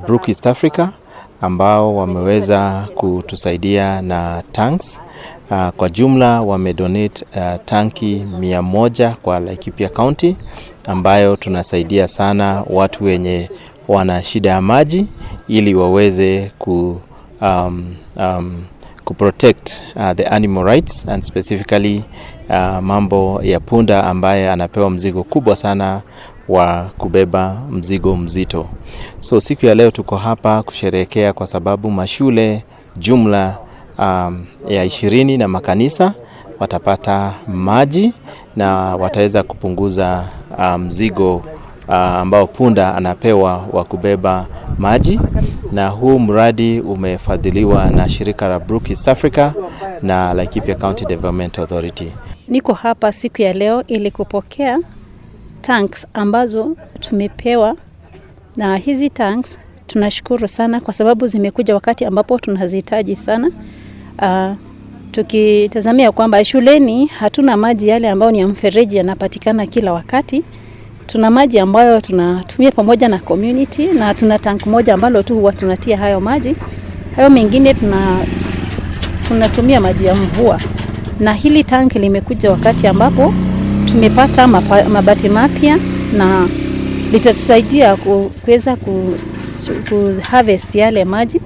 Brook East Africa ambao wameweza kutusaidia na tanks. Kwa jumla wamedonate tanki 100 kwa Laikipia County, ambayo tunasaidia sana watu wenye wana shida ya maji ili waweze kuprotect the animal rights and specifically mambo ya punda ambaye anapewa mzigo kubwa sana wa kubeba mzigo mzito. So siku ya leo tuko hapa kusherehekea kwa sababu mashule jumla ya 20 na makanisa watapata maji na wataweza kupunguza mzigo ambao punda anapewa wa kubeba maji, na huu mradi umefadhiliwa na shirika la Brook East Africa na Laikipia County Development Authority. Niko hapa siku ya leo ili kupokea tanks ambazo tumepewa, na hizi tanks tunashukuru sana kwa sababu zimekuja wakati ambapo tunazihitaji sana. Tukitazamia kwamba shuleni hatuna maji yale ambayo ni ya mfereji yanapatikana kila wakati. Tuna maji ambayo tunatumia pamoja na community, na tuna tank moja ambalo tu huwa tunatia hayo maji. Hayo mengine tunatumia maji ya mvua. Na hili tank limekuja wakati ambapo tumepata mabati mapya na litasaidia kuweza harvest yale maji.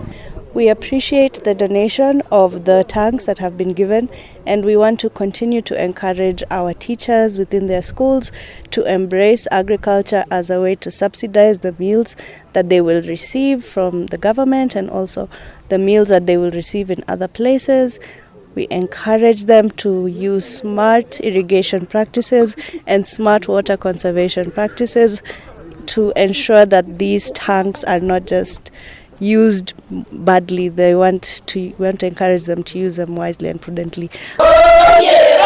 We appreciate the donation of the tanks that have been given, and we want to continue to encourage our teachers within their schools to embrace agriculture as a way to subsidize the meals that they will receive from the government and also the meals that they will receive in other places. We encourage them to use smart irrigation practices and smart water conservation practices to ensure that these tanks are not just used badly. We want to encourage them to use them wisely and prudently. Oh, yeah!